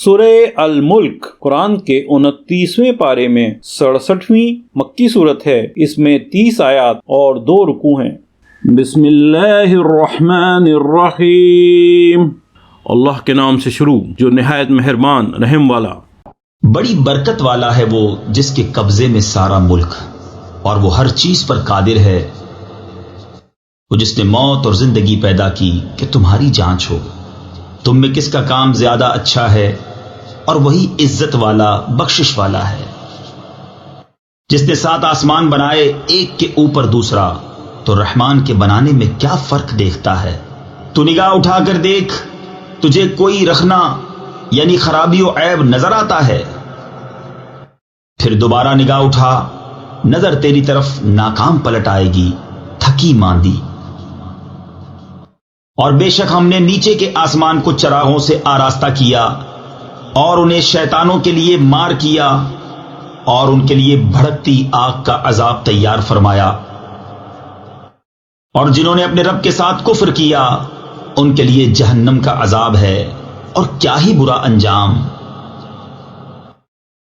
سورہ الملک قرآن کے 29ویں پارے میں 67ویں مکی صورت ہے۔ اس میں 30 آیات اور 2 رکوع ہیں۔ بسم اللہ الرحمن الرحیم، اللہ کے نام سے شروع جو نہایت مہربان رحم والا۔ بڑی برکت والا ہے وہ جس کے قبضے میں سارا ملک، اور وہ ہر چیز پر قادر ہے۔ وہ جس نے موت اور زندگی پیدا کی کہ تمہاری جانچ ہو، تم میں کس کا کام زیادہ اچھا ہے، اور وہی عزت والا بخشش والا ہے۔ جس نے 7 آسمان بنائے ایک کے اوپر دوسرا، تو رحمان کے بنانے میں کیا فرق دیکھتا ہے؟ تو نگاہ اٹھا کر دیکھ، تجھے کوئی رخنا یعنی خرابی و عیب نظر آتا ہے؟ پھر دوبارہ نگاہ اٹھا، نظر تیری طرف ناکام پلٹ آئے گی، تھکی ماندی۔ اور بے شک ہم نے نیچے کے آسمان کو چراغوں سے آراستہ کیا، اور انہیں شیطانوں کے لیے مار کیا، اور ان کے لیے بھڑکتی آگ کا عذاب تیار فرمایا۔ اور جنہوں نے اپنے رب کے ساتھ کفر کیا، ان کے لیے جہنم کا عذاب ہے، اور کیا ہی برا انجام۔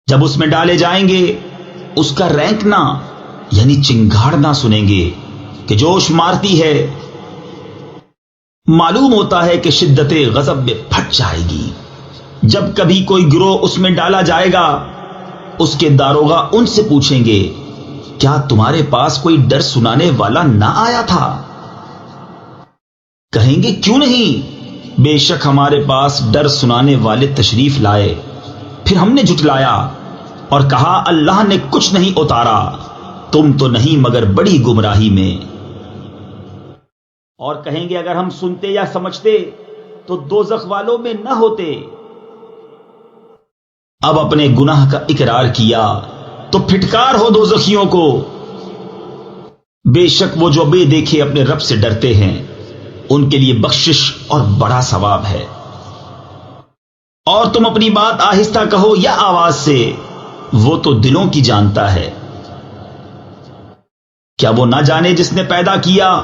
جب اس میں ڈالے جائیں گے، اس کا رینکنا یعنی چنگھاڑنا سنیں گے کہ جوش مارتی ہے۔ معلوم ہوتا ہے کہ شدت غضب میں پھٹ جائے گی۔ جب کبھی کوئی گروہ اس میں ڈالا جائے گا، اس کے داروغہ ان سے پوچھیں گے، کیا تمہارے پاس کوئی ڈر سنانے والا نہ آیا تھا؟ کہیں گے کیوں نہیں، بے شک ہمارے پاس ڈر سنانے والے تشریف لائے، پھر ہم نے جھٹلایا اور کہا اللہ نے کچھ نہیں اتارا، تم تو نہیں مگر بڑی گمراہی میں۔ اور کہیں گے اگر ہم سنتے یا سمجھتے تو دوزخ والوں میں نہ ہوتے۔ اب اپنے گناہ کا اقرار کیا تو پھٹکار ہو دوزخیوں کو۔ بے شک وہ جو بے دیکھے اپنے رب سے ڈرتے ہیں، ان کے لیے بخشش اور بڑا ثواب ہے۔ اور تم اپنی بات آہستہ کہو یا آواز سے، وہ تو دلوں کی جانتا ہے۔ کیا وہ نہ جانے جس نے پیدا کیا،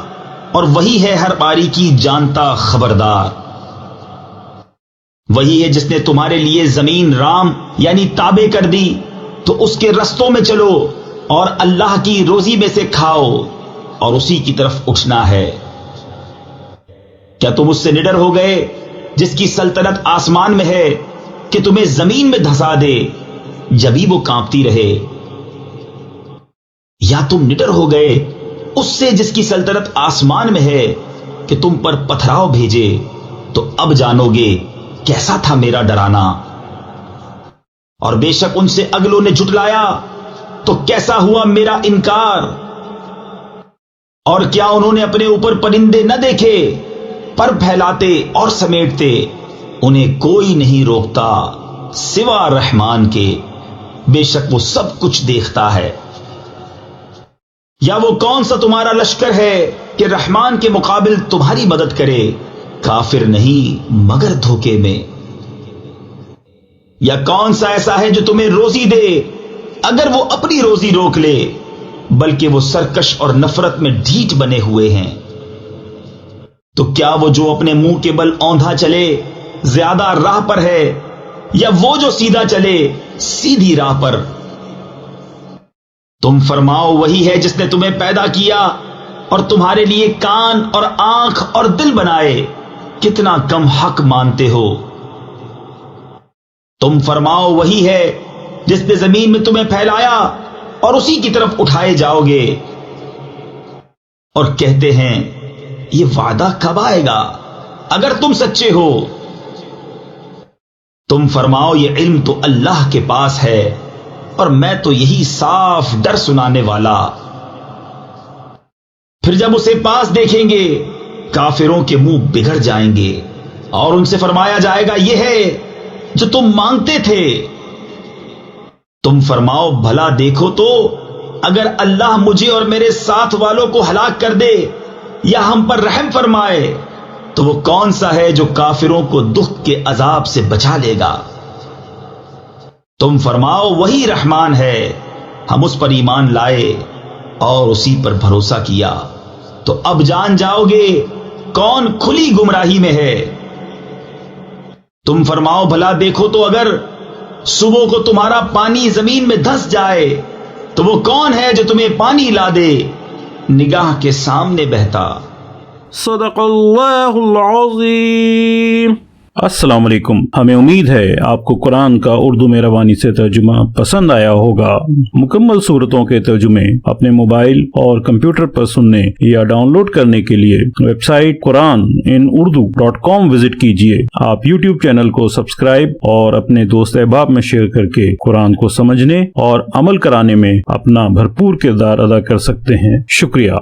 اور وہی ہے ہر باری کی جانتا خبردار۔ وہی ہے جس نے تمہارے لیے زمین رام یعنی تابع کر دی، تو اس کے رستوں میں چلو، اور اللہ کی روزی میں سے کھاؤ، اور اسی کی طرف اٹھنا ہے۔ کیا تم اس سے نڈر ہو گئے جس کی سلطنت آسمان میں ہے کہ تمہیں زمین میں دھسا دے جبھی وہ کانپتی رہے؟ یا تم نڈر ہو گئے اس سے جس کی سلطنت آسمان میں ہے کہ تم پر پتھراؤ بھیجے؟ تو اب جانو گے کیسا تھا میرا ڈرانا۔ اور بے شک ان سے اگلوں نے جھٹلایا تو کیسا ہوا میرا انکار۔ اور کیا انہوں نے اپنے اوپر پرندے نہ دیکھے، پر پھیلاتے اور سمیٹتے، انہیں کوئی نہیں روکتا سوا رحمان کے، بے شک وہ سب کچھ دیکھتا ہے۔ یا وہ کون سا تمہارا لشکر ہے کہ رحمان کے مقابل تمہاری مدد کرے؟ کافر نہیں مگر دھوکے میں۔ یا کون سا ایسا ہے جو تمہیں روزی دے اگر وہ اپنی روزی روک لے، بلکہ وہ سرکش اور نفرت میں ڈھیٹ بنے ہوئے ہیں۔ تو کیا وہ جو اپنے منہ کے بل اوندھا چلے زیادہ راہ پر ہے، یا وہ جو سیدھا چلے سیدھی راہ پر؟ تم فرماؤ وہی ہے جس نے تمہیں پیدا کیا اور تمہارے لیے کان اور آنکھ اور دل بنائے، کتنا کم حق مانتے ہو۔ تم فرماؤ وہی ہے جس نے زمین میں تمہیں پھیلایا اور اسی کی طرف اٹھائے جاؤ گے۔ اور کہتے ہیں یہ وعدہ کب آئے گا اگر تم سچے ہو؟ تم فرماؤ یہ علم تو اللہ کے پاس ہے، اور میں تو یہی صاف ڈر سنانے والا۔ پھر جب اسے پاس دیکھیں گے، کافروں کے منہ بگڑ جائیں گے، اور ان سے فرمایا جائے گا یہ ہے جو تم مانگتے تھے۔ تم فرماؤ بھلا دیکھو تو، اگر اللہ مجھے اور میرے ساتھ والوں کو ہلاک کر دے یا ہم پر رحم فرمائے، تو وہ کون سا ہے جو کافروں کو دکھ کے عذاب سے بچا لے گا؟ تم فرماؤ وہی رحمان ہے، ہم اس پر ایمان لائے اور اسی پر بھروسہ کیا، تو اب جان جاؤ گے کون کھلی گمراہی میں ہے۔ تم فرماؤ بھلا دیکھو تو اگر صبح کو تمہارا پانی زمین میں دھس جائے تو وہ کون ہے جو تمہیں پانی لا دے نگاہ کے سامنے بہتا۔ صدق اللہ العظیم۔ السلام علیکم، ہمیں امید ہے آپ کو قرآن کا اردو میں روانی سے ترجمہ پسند آیا ہوگا۔ مکمل صورتوں کے ترجمے اپنے موبائل اور کمپیوٹر پر سننے یا ڈاؤن لوڈ کرنے کے لیے ویب سائٹ QuranInUrdu.com وزٹ کیجیے۔ آپ یوٹیوب چینل کو سبسکرائب اور اپنے دوست احباب میں شیئر کر کے قرآن کو سمجھنے اور عمل کرانے میں اپنا بھرپور کردار ادا کر سکتے ہیں۔ شکریہ۔